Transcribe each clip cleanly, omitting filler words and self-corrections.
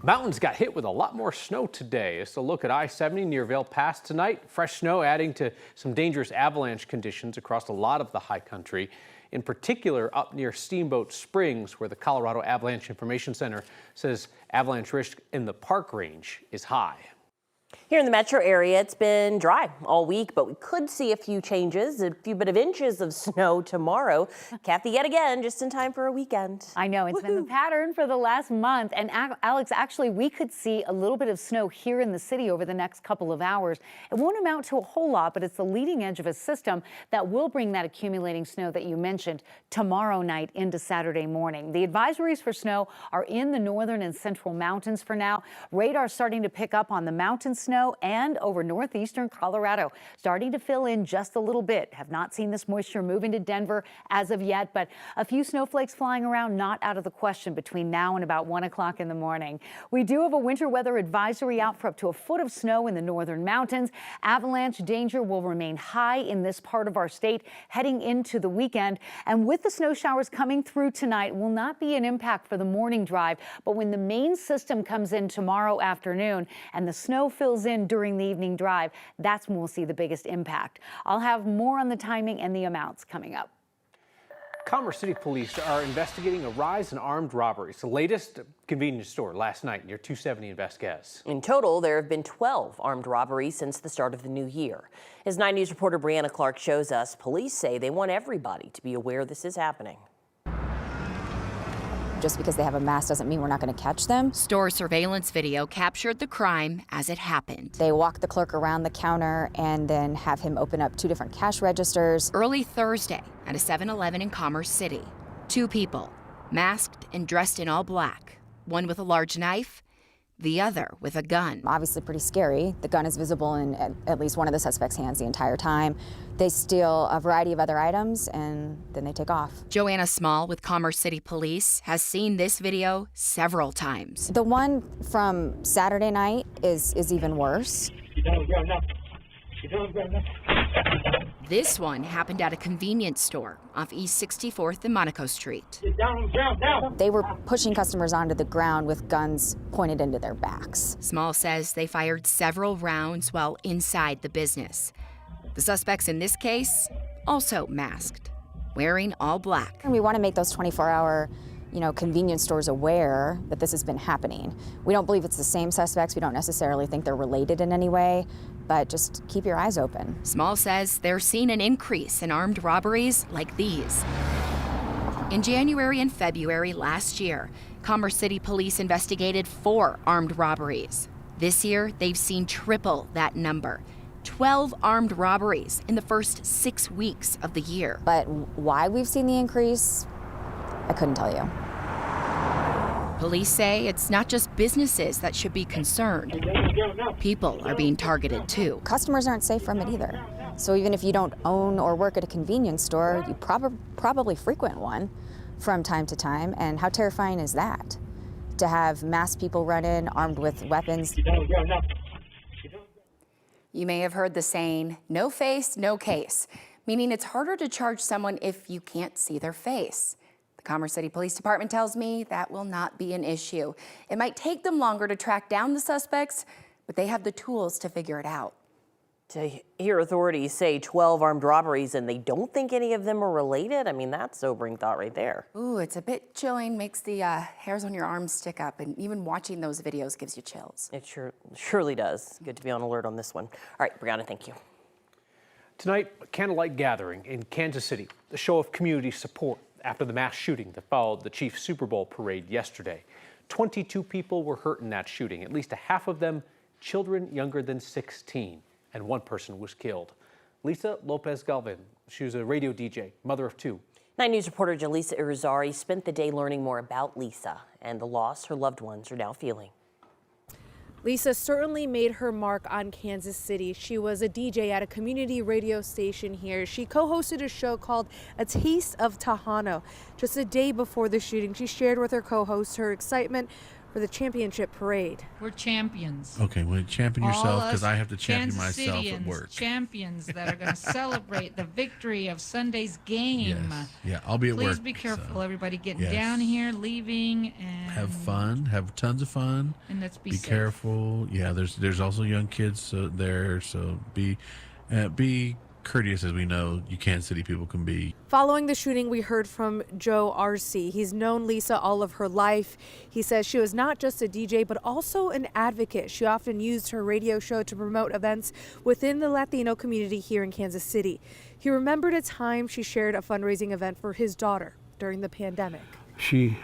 Mountains got hit with a lot more snow today. It's a look at I-70 near Vail Pass tonight. Fresh snow adding to some dangerous avalanche conditions across a lot of the high country. In particular, up near Steamboat Springs, where the Colorado Avalanche Information Center says avalanche risk in the Park Range is high. Here in the metro area, it's been dry all week, but we could see a few changes, a few bit of inches of snow tomorrow. Kathy, yet again, just in time for a weekend. I know, it's been the pattern for the last month. And Alex, actually, we could see a little bit of snow here in the city over the next couple of hours. It won't amount to a whole lot, but it's the leading edge of a system that will bring that accumulating snow that you mentioned tomorrow night into Saturday morning. The advisories for snow are in the northern and central mountains for now. Radar starting to pick up on the mountain snow and over northeastern Colorado, starting to fill in just a little bit. Have not seen this moisture move into Denver as of yet, but a few snowflakes flying around, not out of the question between now and about 1 o'clock in the morning. We do have a winter weather advisory out for up to a foot of snow in the northern mountains. Avalanche danger will remain high in this part of our state heading into the weekend. And with the snow showers coming through tonight, will not be an impact for the morning drive. But when the main system comes in tomorrow afternoon and the snow fills in during the evening drive, that's when we'll see the biggest impact. I'll have more on the timing and the amounts coming up. Commerce City Police are investigating a rise in armed robberies. The latest convenience store last night near 270 in Vasquez. In total, there have been 12 armed robberies since the start of the new year. As 9 News reporter Brianna Clark shows us, police say they want everybody to be aware this is happening. Just because they have a mask doesn't mean we're not going to catch them. Store surveillance video captured the crime as it happened. They walk the clerk around the counter and then have him open up 2 different cash registers. Early Thursday at a 7-Eleven in Commerce City. 2 people, masked and dressed in all black. One with a large knife, the other with a gun. Obviously pretty scary. The gun is visible in at least one of the suspects' hands the entire time. They steal a variety of other items and then they take off. Joanna Small with Commerce City Police has seen this video several times. The one from Saturday night is even worse. This one happened at a convenience store off East 64th and Monaco Street. They were pushing customers onto the ground with guns pointed into their backs. Small says they fired several rounds while inside the business. The suspects in this case, also masked, wearing all black. And we want to make those 24-hour, convenience stores aware that this has been happening. We don't believe it's the same suspects. We don't necessarily think they're related in any way, but just keep your eyes open. Small says they're seeing an increase in armed robberies like these. In January and February last year, Commerce City Police investigated 4 armed robberies. This year, they've seen triple that number. 12 armed robberies in the first 6 weeks of the year. But why we've seen the increase, I couldn't tell you. Police say it's not just businesses that should be concerned. People are being targeted too. Customers aren't safe from it either. So even if you don't own or work at a convenience store, you probably frequent one from time to time. And how terrifying is that? To have masked people run in armed with weapons. You may have heard the saying, no face, no case, meaning it's harder to charge someone if you can't see their face. The Commerce City Police Department tells me that will not be an issue. It might take them longer to track down the suspects, but they have the tools to figure it out. To hear authorities say 12 armed robberies and they don't think any of them are related, I mean, that's sobering thought right there. Ooh, it's a bit chilling, makes the hairs on your arms stick up, and even watching those videos gives you chills. It surely does. Good to be on alert on this one. All right, Brianna, thank you. Tonight, a candlelight gathering in Kansas City, a show of community support after the mass shooting that followed the Chiefs Super Bowl parade yesterday. 22 people were hurt in that shooting, at least a half of them children younger than 16. And 1 person was killed. Lisa Lopez Galvin, she was a radio DJ, mother of 2. 9 News reporter Jaleesa Irizarry spent the day learning more about Lisa and the loss her loved ones are now feeling. Lisa certainly made her mark on Kansas City. She was a DJ at a community radio station here. She co-hosted a show called A Taste of Tejano. Just a day before the shooting, she shared with her co-host her excitement for the championship parade. We're champions. Okay, well, champion yourself because I have to champion Kansas myself at Cityans, work. Champions that are going to celebrate the victory of Sunday's game. Yes. Yeah, I'll be at work. Please be careful, so. everybody getting Yes. down here, leaving, and Have fun, have tons of fun. And let's be safe. Careful. Yeah, there's also young kids there, so be courteous, as we know you Kansas City people can be. Following the shooting, we heard from Joe Arce. He's known Lisa all of her life. He says she was not just a DJ, but also an advocate. She often used her radio show to promote events within the Latino community here in Kansas City. He remembered a time she shared a fundraising event for his daughter during the pandemic. She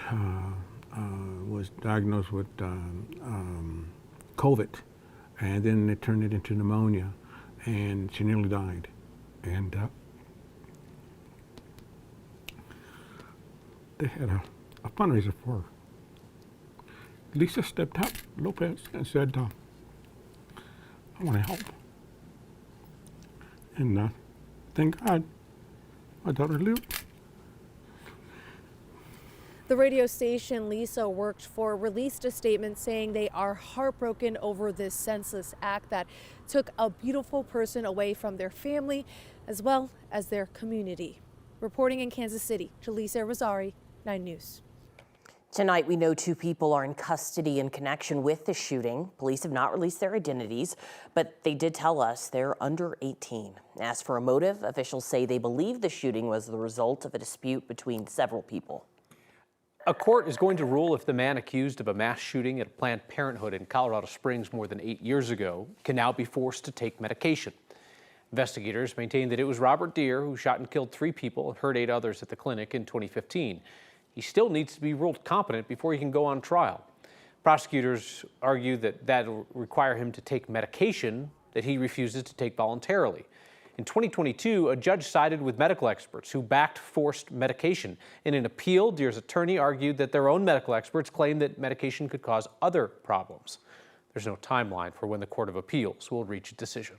was diagnosed with COVID, and then it turned it into pneumonia, and she nearly died. And they had a fundraiser for her. Lisa stepped up, Lopez, and said, I want to help. And thank God my daughter lived. The radio station Lisa worked for released a statement saying they are heartbroken over this senseless act that took a beautiful person away from their family as well as their community. Reporting in Kansas City, Jaleesa Rosari, 9 News. Tonight, we know 2 people are in custody in connection with the shooting. Police have not released their identities, but they did tell us they're under 18. As for a motive, officials say they believe the shooting was the result of a dispute between several people. A court is going to rule if the man accused of a mass shooting at a Planned Parenthood in Colorado Springs more than 8 years ago can now be forced to take medication. Investigators maintain that it was Robert Deere who shot and killed 3 people and hurt 8 others at the clinic in 2015. He still needs to be ruled competent before he can go on trial. Prosecutors argue that will require him to take medication that he refuses to take voluntarily. In 2022, a judge sided with medical experts who backed forced medication. In an appeal, Deere's attorney argued that their own medical experts claimed that medication could cause other problems. There's no timeline for when the Court of Appeals will reach a decision.